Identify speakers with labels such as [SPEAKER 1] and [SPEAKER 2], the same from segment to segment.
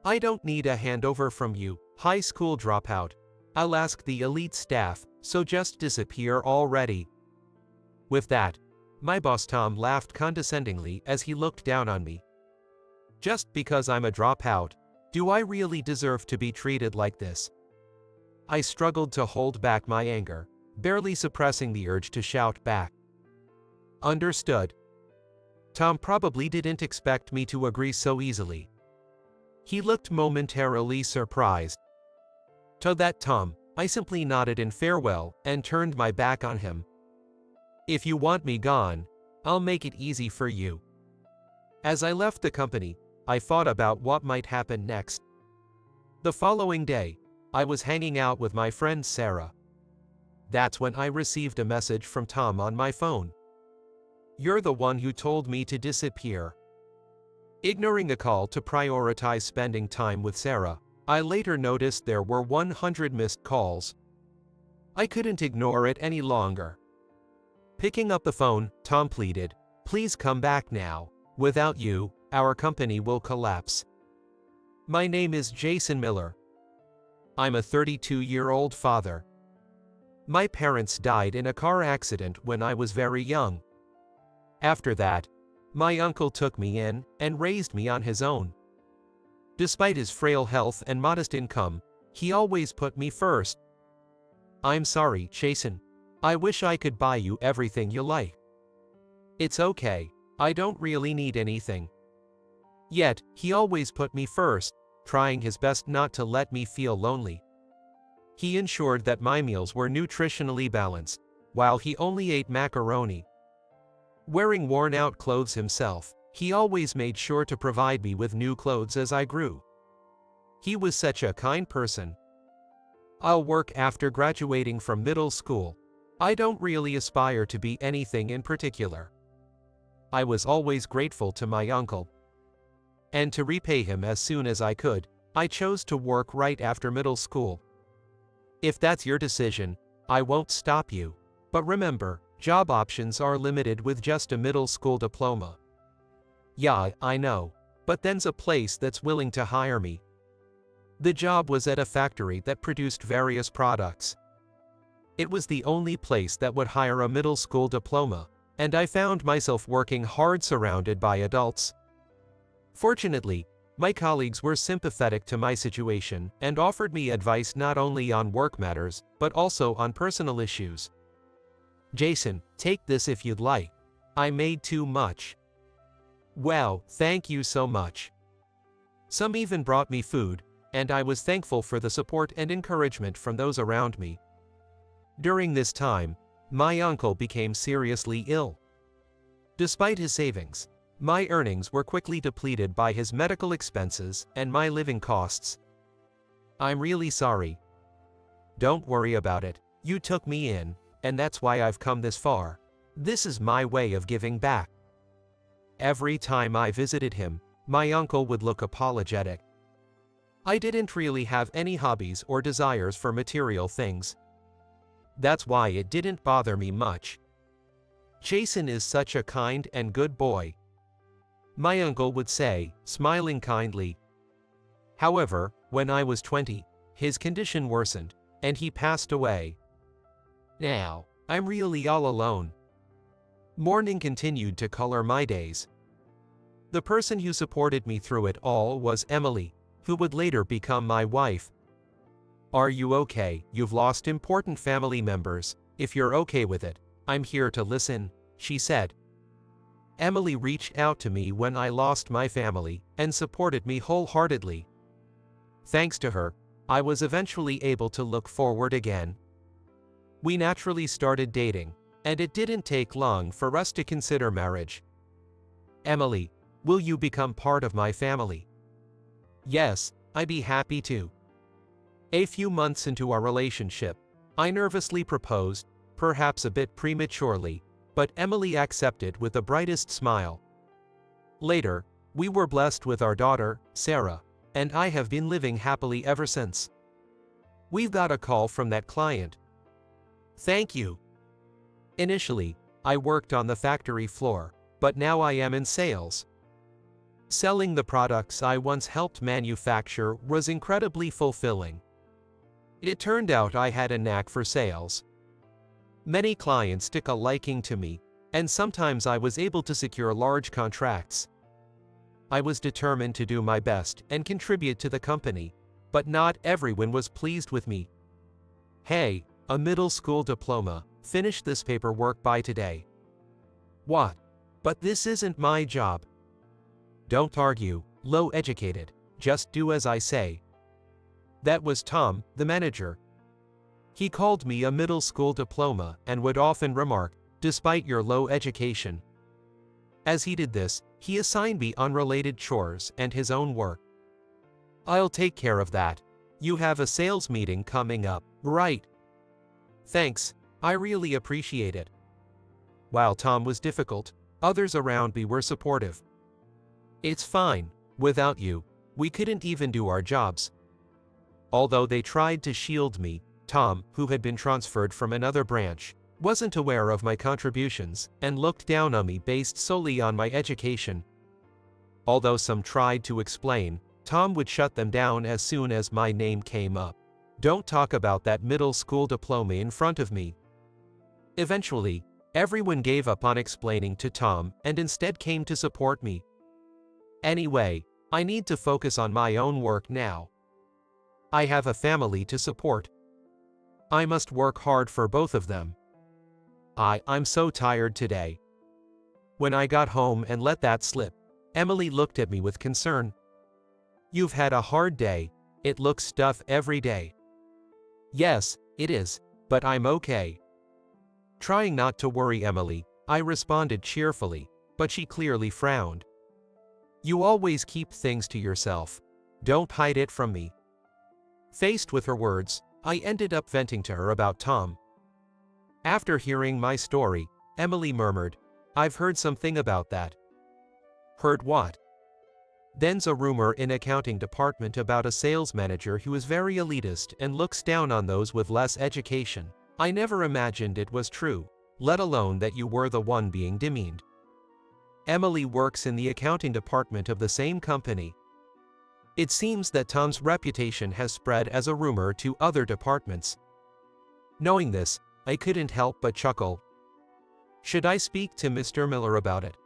[SPEAKER 1] I don't need a handover from you, high school dropout. I'll ask the elite staff, so just disappear already." With that, my boss Tom laughed condescendingly as he looked down on me. Just because I'm a dropout, do I really deserve to be treated like this? I struggled to hold back my anger, barely suppressing the urge to shout back. Understood. Tom probably didn't expect me to agree so easily. He looked momentarily surprised. To that Tom, I simply nodded in farewell and turned my back on him. If you want me gone, I'll make it easy for you. As I left the company, I thought about what might happen next. The following day, I was hanging out with my friend Sarah. That's when I received a message from Tom on my phone. "You're the one who told me to disappear." Ignoring the call to prioritize spending time with Sarah, I later noticed there were 100 missed calls. I couldn't ignore it any longer. Picking up the phone, Tom pleaded, "Please come back now. Without you, our company will collapse." My name is Jason Miller. I'm a 32-year-old father. My parents died in a car accident when I was very young. After that, my uncle took me in and raised me on his own. Despite his frail health and modest income, he always put me first. I'm sorry, Jason. I wish I could buy you everything you like. It's okay, I don't really need anything. Yet, he always put me first, trying his best not to let me feel lonely. He ensured that my meals were nutritionally balanced, while he only ate macaroni. Wearing worn-out clothes himself, he always made sure to provide me with new clothes as I grew. He was such a kind person. I'll work after graduating from middle school. I don't really aspire to be anything in particular. I was always grateful to my uncle. And to repay him as soon as I could, I chose to work right after middle school. If that's your decision, I won't stop you. But remember, job options are limited with just a middle school diploma. Yeah, I know. But then's a place that's willing to hire me. The job was at a factory that produced various products. It was the only place that would hire a middle school diploma, and I found myself working hard surrounded by adults. Fortunately, my colleagues were sympathetic to my situation and offered me advice not only on work matters, but also on personal issues. "Jason, take this if you'd like. I made too much." "Wow, thank you so much." Some even brought me food, and I was thankful for the support and encouragement from those around me. During this time, my uncle became seriously ill. Despite his savings, my earnings were quickly depleted by his medical expenses and my living costs. "I'm really sorry." "Don't worry about it. You took me in, and that's why I've come this far. This is my way of giving back." Every time I visited him, my uncle would look apologetic. I didn't really have any hobbies or desires for material things. That's why it didn't bother me much. "Jason is such a kind and good boy," my uncle would say, smiling kindly. However, when I was 20, his condition worsened, and he passed away. Now, I'm really all alone. Mourning continued to color my days. The person who supported me through it all was Emily, who would later become my wife. "Are you okay? You've lost important family members. If you're okay with it, I'm here to listen," she said. Emily reached out to me when I lost my family and supported me wholeheartedly. Thanks to her, I was eventually able to look forward again. We naturally started dating, and it didn't take long for us to consider marriage. "Emily, will you become part of my family?" "Yes, I'd be happy to." A few months into our relationship, I nervously proposed, perhaps a bit prematurely, but Emily accepted with the brightest smile. Later, we were blessed with our daughter, Sarah, and I have been living happily ever since. We've got a call from that client. Thank you. Initially, I worked on the factory floor, but now I am in sales. Selling the products I once helped manufacture was incredibly fulfilling. It turned out I had a knack for sales. Many clients took a liking to me, and sometimes I was able to secure large contracts. I was determined to do my best and contribute to the company, but not everyone was pleased with me. Hey, a middle school diploma, finish this paperwork by today. What? But this isn't my job. Don't argue, low educated, just do as I say. That was Tom, the manager. He called me a middle school diploma and would often remark, despite your low education. As he did this, he assigned me unrelated chores and his own work. I'll take care of that. You have a sales meeting coming up, right? Thanks, I really appreciate it. While Tom was difficult, others around me were supportive. It's fine, without you, we couldn't even do our jobs. Although they tried to shield me, Tom, who had been transferred from another branch, wasn't aware of my contributions and looked down on me based solely on my education. Although some tried to explain, Tom would shut them down as soon as my name came up. Don't talk about that middle school diploma in front of me. Eventually, everyone gave up on explaining to Tom and instead came to support me. Anyway, I need to focus on my own work now. I have a family to support. I must work hard for both of them. I'm so tired today. When I got home and let that slip, Emily looked at me with concern. You've had a hard day, it looks tough every day. Yes, it is, but I'm okay. Trying not to worry Emily, I responded cheerfully, but she clearly frowned. You always keep things to yourself. Don't hide it from me. Faced with her words, I ended up venting to her about Tom. After hearing my story, Emily murmured, I've heard something about that. Heard what? Then's a rumor in accounting department about a sales manager who is very elitist and looks down on those with less education. I never imagined it was true, let alone that you were the one being demeaned. Emily works in the accounting department of the same company. It seems that Tom's reputation has spread as a rumor to other departments. Knowing this, I couldn't help but chuckle. Should I speak to Mr. Miller about it?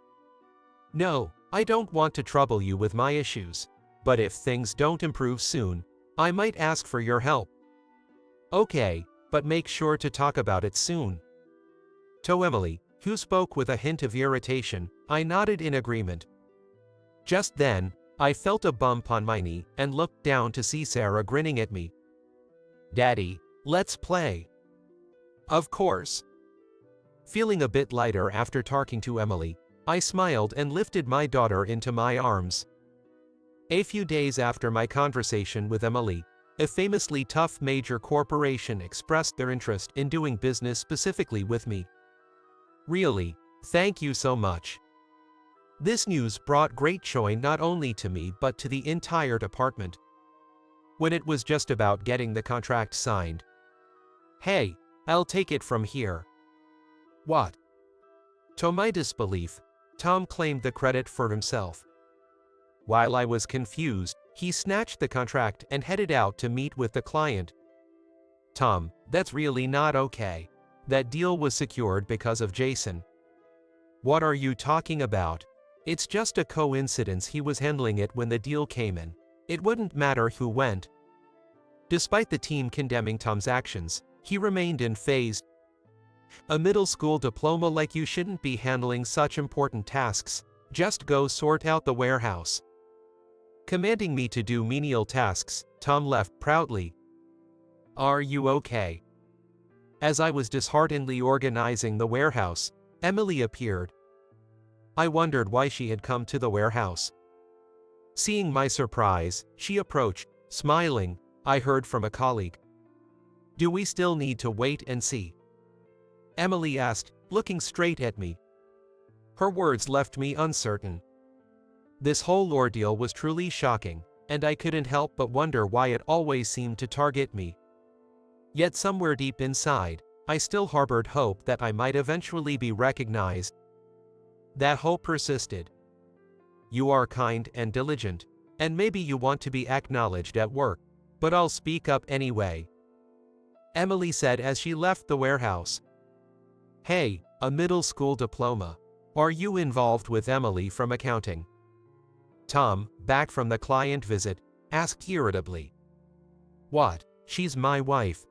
[SPEAKER 1] No, I don't want to trouble you with my issues, but if things don't improve soon, I might ask for your help. Okay, but make sure to talk about it soon. To Emily, who spoke with a hint of irritation, I nodded in agreement. Just then, I felt a bump on my knee and looked down to see Sarah grinning at me. Daddy, let's play. Of course. Feeling a bit lighter after talking to Emily, I smiled and lifted my daughter into my arms. A few days after my conversation with Emily, a famously tough major corporation expressed their interest in doing business specifically with me. Really, thank you so much. This news brought great joy not only to me but to the entire department. When it was just about getting the contract signed. Hey, I'll take it from here. What? To my disbelief, Tom claimed the credit for himself. While I was confused, he snatched the contract and headed out to meet with the client. Tom, that's really not okay. That deal was secured because of Jason. What are you talking about? It's just a coincidence he was handling it when the deal came in. It wouldn't matter who went. Despite the team condemning Tom's actions, he remained unfazed. A middle school diploma like you shouldn't be handling such important tasks. Just go sort out the warehouse. Commanding me to do menial tasks, Tom left proudly. Are you okay? As I was disheartenedly organizing the warehouse, Emily appeared. I wondered why she had come to the warehouse. Seeing my surprise, she approached, smiling. I heard from a colleague. Do we still need to wait and see? Emily asked, looking straight at me. Her words left me uncertain. This whole ordeal was truly shocking, and I couldn't help but wonder why it always seemed to target me. Yet somewhere deep inside, I still harbored hope that I might eventually be recognized. That hope persisted. you are kind and diligent, and maybe you want to be acknowledged at work, but I'll speak up anyway," Emily said as she left the warehouse. "Hey, a middle school diploma. Are you involved with Emily from accounting?" Tom, back from the client visit, asked irritably. "What? She's my wife."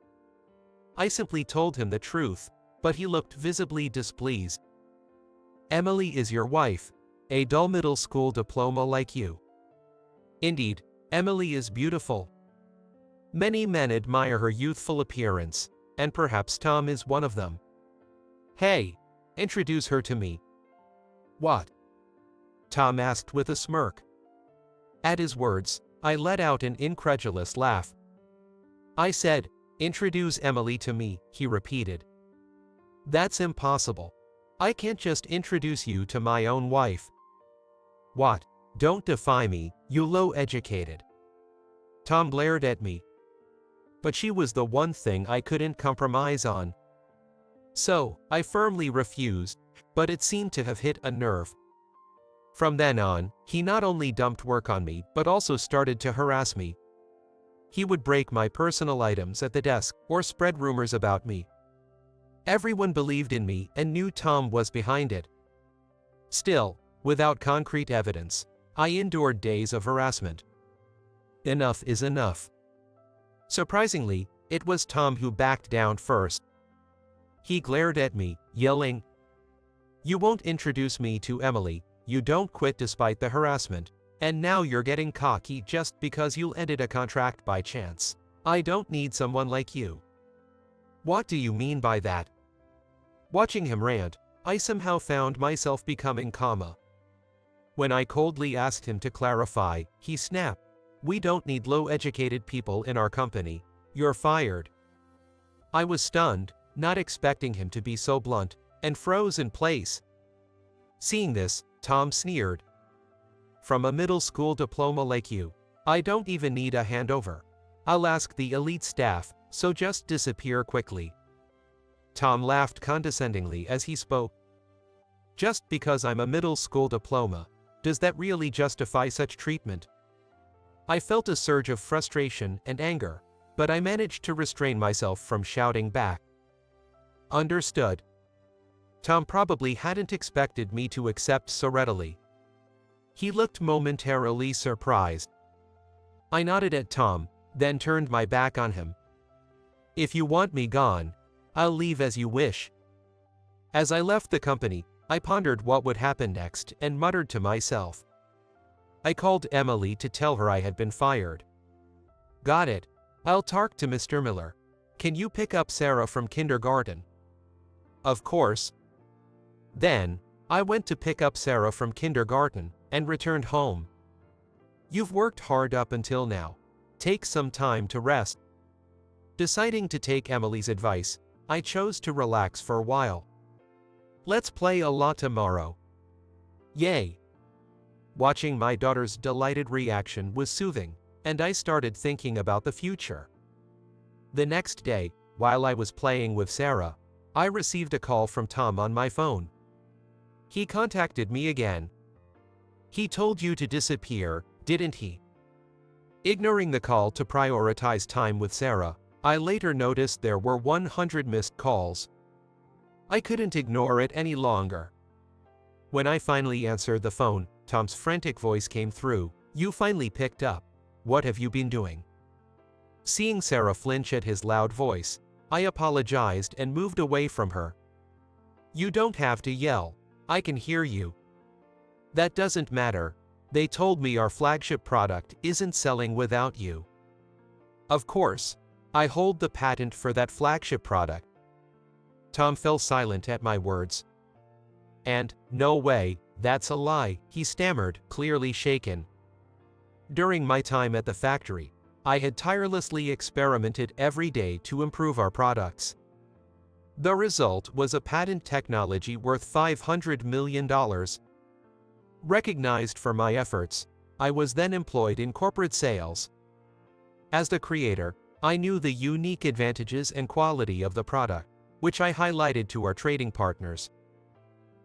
[SPEAKER 1] I simply told him the truth, but he looked visibly displeased. "Emily is your wife, a dull middle school diploma like you." Indeed, Emily is beautiful. Many men admire her youthful appearance, and perhaps Tom is one of them. "Hey, introduce her to me." "What?" Tom asked with a smirk. At his words, I let out an incredulous laugh. "I said, introduce Emily to me," he repeated. "That's impossible. I can't just introduce you to my own wife." "What? Don't defy me, you low-educated." Tom glared at me. But she was the one thing I couldn't compromise on. So, I firmly refused, but it seemed to have hit a nerve. From then on, he not only dumped work on me but also started to harass me. He would break my personal items at the desk or spread rumors about me. Everyone believed in me and knew Tom was behind it. Still, without concrete evidence, I endured days of harassment. Enough is enough. Surprisingly, it was Tom who backed down first. He glared at me, yelling, "You won't introduce me to Emily, you don't quit despite the harassment, and now you're getting cocky just because you ended a contract by chance. I don't need someone like you." "What do you mean by that?" Watching him rant, I somehow found myself becoming calmer. When I coldly asked him to clarify, he snapped, "We don't need low-educated people in our company. You're fired." I was stunned, not expecting him to be so blunt, and froze in place. Seeing this, Tom sneered. "From a middle school diploma like you, I don't even need a handover. I'll ask the elite staff, so just disappear quickly." Tom laughed condescendingly as he spoke. "Just because I'm a middle school diploma, does that really justify such treatment?" I felt a surge of frustration and anger, but I managed to restrain myself from shouting back. "Understood." Tom probably hadn't expected me to accept so readily. He looked momentarily surprised. I nodded at Tom, then turned my back on him. "If you want me gone, I'll leave as you wish." As I left the company, I pondered what would happen next and muttered to myself. I called Emily to tell her I had been fired. "Got it. I'll talk to Mr. Miller. Can you pick up Sarah from kindergarten?" "Of course." Then, I went to pick up Sarah from kindergarten and returned home. "You've worked hard up until now. Take some time to rest." Deciding to take Emily's advice, I chose to relax for a while. "Let's play a lot tomorrow." "Yay!" Watching my daughter's delighted reaction was soothing, and I started thinking about the future. The next day, while I was playing with Sarah, I received a call from Tom on my phone. He contacted me again. "He told you to disappear, didn't he?" Ignoring the call to prioritize time with Sarah, I later noticed there were 100 missed calls. I couldn't ignore it any longer. When I finally answered the phone, Tom's frantic voice came through. "You finally picked up. What have you been doing?" Seeing Sarah flinch at his loud voice, I apologized and moved away from her. "You don't have to yell. I can hear you." "That doesn't matter. They told me our flagship product isn't selling without you." "Of course. I hold the patent for that flagship product." Tom fell silent at my words. "And, no way, that's a lie," he stammered, clearly shaken. During my time at the factory, I had tirelessly experimented every day to improve our products. The result was a patent technology worth $500 million. Recognized for my efforts, I was then employed in corporate sales. As the creator, I knew the unique advantages and quality of the product, which I highlighted to our trading partners.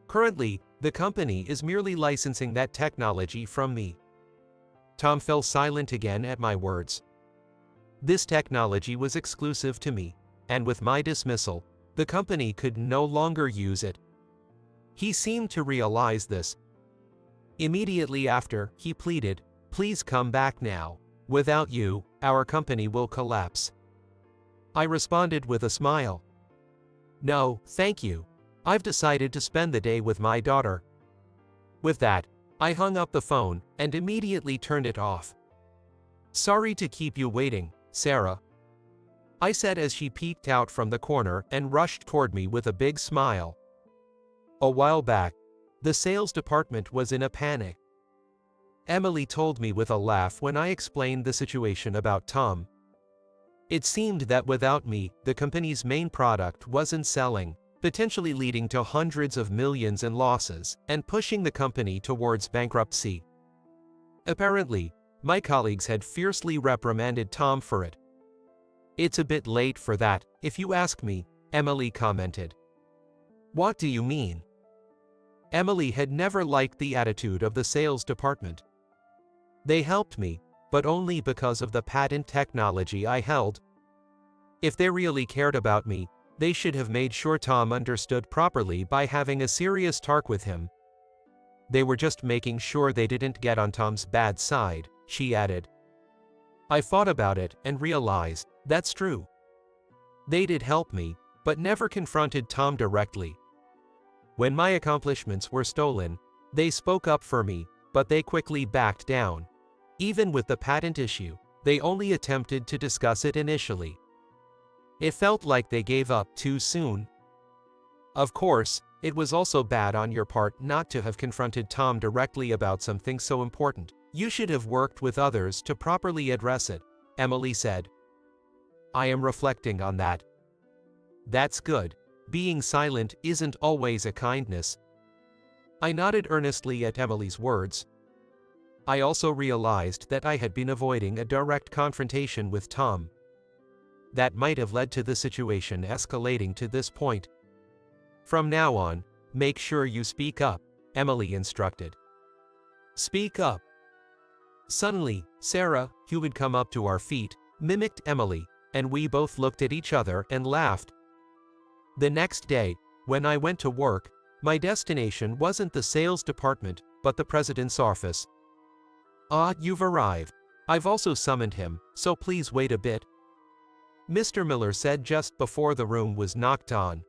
[SPEAKER 1] Currently, the company is merely licensing that technology from me. Tom fell silent again at my words. This technology was exclusive to me, and with my dismissal, the company could no longer use it. He seemed to realize this. Immediately after, he pleaded, "Please come back now. Without you, our company will collapse." I responded with a smile. "No, thank you. I've decided to spend the day with my daughter." With that, I hung up the phone and immediately turned it off. "Sorry to keep you waiting, Sarah," I said as she peeked out from the corner and rushed toward me with a big smile. A while back, the sales department was in a panic. Emily told me with a laugh when I explained the situation about Tom. It seemed that without me, the company's main product wasn't selling, potentially leading to hundreds of millions in losses and pushing the company towards bankruptcy. Apparently, my colleagues had fiercely reprimanded Tom for it. "It's a bit late for that, if you ask me," Emily commented. "What do you mean?" Emily had never liked the attitude of the sales department. They helped me, but only because of the patent technology I held. If they really cared about me, they should have made sure Tom understood properly by having a serious talk with him. They were just making sure they didn't get on Tom's bad side, she added. I thought about it and realized, that's true. They did help me, but never confronted Tom directly. When my accomplishments were stolen, they spoke up for me, but they quickly backed down. Even with the patent issue, they only attempted to discuss it initially. It felt like they gave up too soon. Of course, it was also bad on your part not to have confronted Tom directly about something so important. You should have worked with others to properly address it, Emily said. I am reflecting on that. That's good. Being silent isn't always a kindness. I nodded earnestly at Emily's words. I also realized that I had been avoiding a direct confrontation with Tom. That might have led to the situation escalating to this point. From now on, make sure you speak up, Emily instructed. Speak up. Suddenly, Sarah, who had come up to our feet, mimicked Emily, and we both looked at each other and laughed. The next day, when I went to work, my destination wasn't the sales department, but the president's office. Ah, you've arrived. I've also summoned him, so please wait a bit, Mr. Miller said just before the room was knocked on.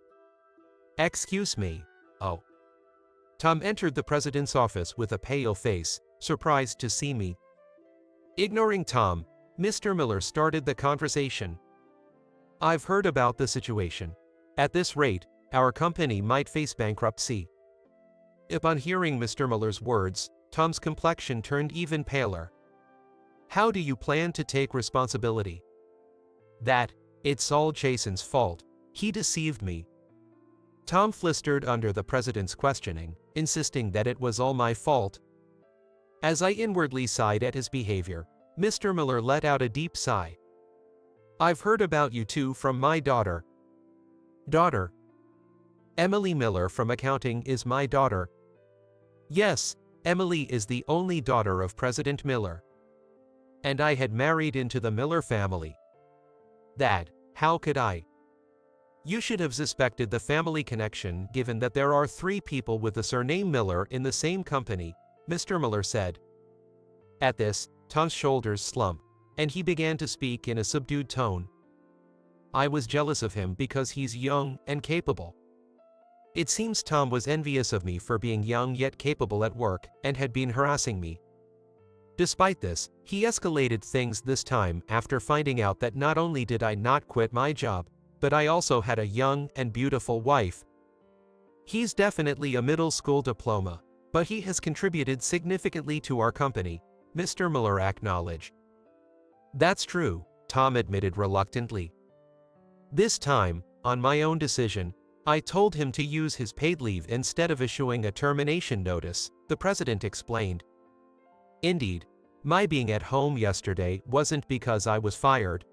[SPEAKER 1] Excuse me. Oh. Tom entered the president's office with a pale face, surprised to see me. Ignoring Tom, Mr. Miller started the conversation. I've heard about the situation. At this rate, our company might face bankruptcy. Upon hearing Mr. Miller's words, Tom's complexion turned even paler. How do you plan to take responsibility? That, it's all Jason's fault. He deceived me. Tom flistered under the president's questioning, insisting that it was all my fault. As I inwardly sighed at his behavior, Mr. Miller let out a deep sigh. I've heard about you two from my daughter. Daughter? Emily Miller from accounting is my daughter. Yes, Emily is the only daughter of President Miller. And I had married into the Miller family. Dad, how could I? You should have suspected the family connection given that there are 3 people with the surname Miller in the same company, Mr. Miller said. At this, Tom's shoulders slumped, and he began to speak in a subdued tone. I was jealous of him because he's young and capable. It seems Tom was envious of me for being young yet capable at work and had been harassing me. Despite this, he escalated things this time after finding out that not only did I not quit my job, but I also had a young and beautiful wife. He's definitely a middle school diploma, but he has contributed significantly to our company, Mr. Miller acknowledged. That's true, Tom admitted reluctantly. This time, on my own decision, I told him to use his paid leave instead of issuing a termination notice, the president explained. Indeed, my being at home yesterday wasn't because I was fired.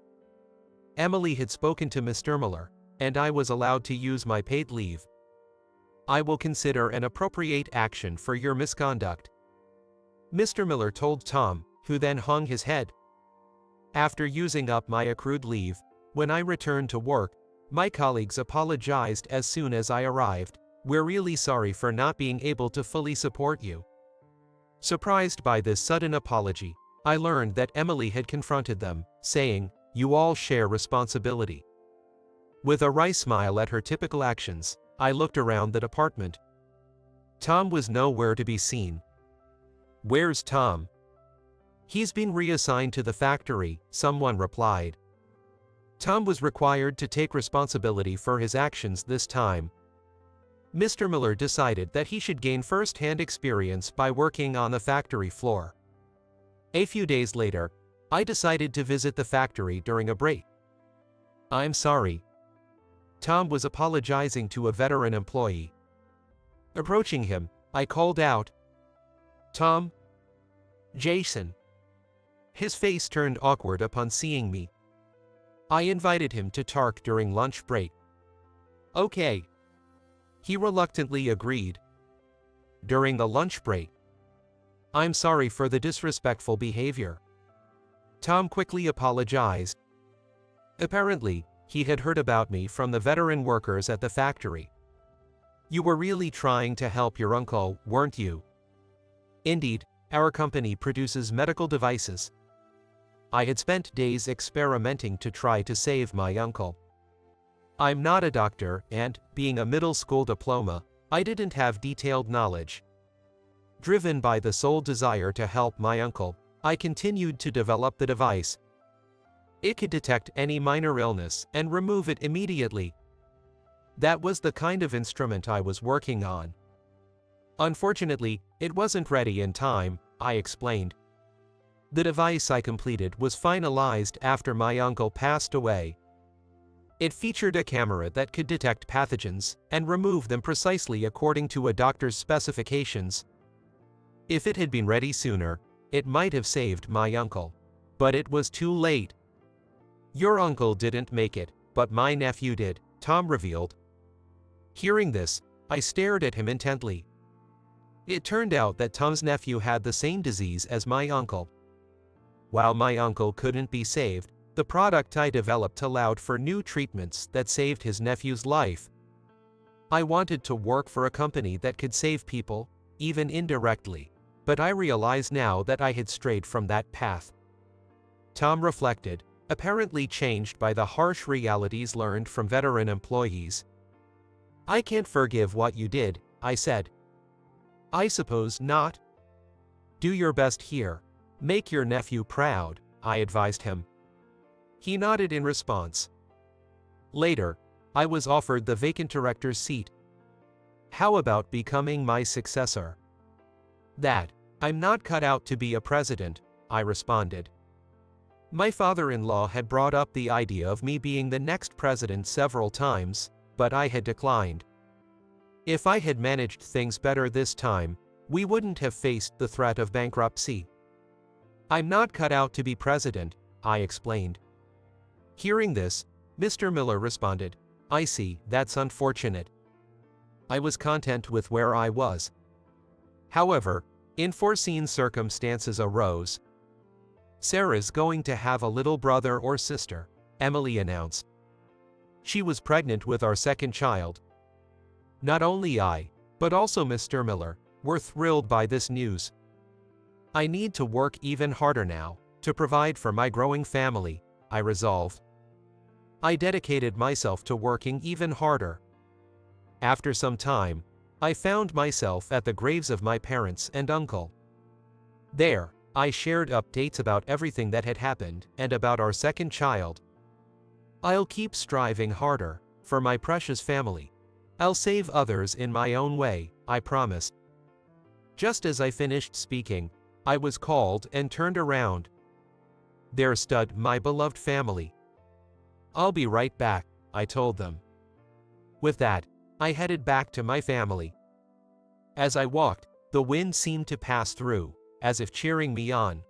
[SPEAKER 1] Emily had spoken to Mr. Miller, and I was allowed to use my paid leave. I will consider an appropriate action for your misconduct," Mr. Miller told Tom, who then hung his head. After using up my accrued leave, when I returned to work, my colleagues apologized as soon as I arrived. "We're really sorry for not being able to fully support you." Surprised by this sudden apology, I learned that Emily had confronted them, saying, "You all share responsibility." With a wry smile at her typical actions, I looked around the department. Tom was nowhere to be seen. "Where's Tom?" "He's been reassigned to the factory," someone replied. Tom was required to take responsibility for his actions this time. Mr. Miller decided that he should gain first-hand experience by working on the factory floor. A few days later, I decided to visit the factory during a break. "I'm sorry." Tom was apologizing to a veteran employee. Approaching him, I called out, "Tom?" "Jason." His face turned awkward upon seeing me. I invited him to talk during lunch break. "Okay." He reluctantly agreed. During the lunch break, "I'm sorry for the disrespectful behavior." Tom quickly apologized. Apparently, he had heard about me from the veteran workers at the factory. "You were really trying to help your uncle, weren't you?" "Indeed, our company produces medical devices." I had spent days experimenting to try to save my uncle. I'm not a doctor, and, being a middle school diploma, I didn't have detailed knowledge. Driven by the sole desire to help my uncle, I continued to develop the device. It could detect any minor illness and remove it immediately. That was the kind of instrument I was working on. Unfortunately, it wasn't ready in time, I explained. The device I completed was finalized after my uncle passed away. It featured a camera that could detect pathogens and remove them precisely according to a doctor's specifications. If it had been ready sooner, it might have saved my uncle. But it was too late. "Your uncle didn't make it, but my nephew did," Tom revealed. Hearing this, I stared at him intently. It turned out that Tom's nephew had the same disease as my uncle. While my uncle couldn't be saved, the product I developed allowed for new treatments that saved his nephew's life. I wanted to work for a company that could save people, even indirectly, but I realize now that I had strayed from that path. Tom reflected, apparently changed by the harsh realities learned from veteran employees. "I can't forgive what you did," I said. "I suppose not." "Do your best here. Make your nephew proud," I advised him. He nodded in response. Later, I was offered the vacant director's seat. "How about becoming my successor?" "That, I'm not cut out to be a president," I responded. My father-in-law had brought up the idea of me being the next president several times, but I had declined. If I had managed things better this time, we wouldn't have faced the threat of bankruptcy. "I'm not cut out to be president," I explained. Hearing this, Mr. Miller responded, "I see, that's unfortunate." I was content with where I was. However, unforeseen circumstances arose. "Sarah's going to have a little brother or sister," Emily announced. She was pregnant with our second child. Not only I, but also Mr. Miller, were thrilled by this news. "I need to work even harder now, to provide for my growing family," I resolved. I dedicated myself to working even harder. After some time, I found myself at the graves of my parents and uncle. There, I shared updates about everything that had happened and about our second child. "I'll keep striving harder, for my precious family. I'll save others in my own way," I promised. Just as I finished speaking, I was called and turned around. There stood my beloved family. "I'll be right back," I told them. With that, I headed back to my family. As I walked, the wind seemed to pass through, as if cheering me on.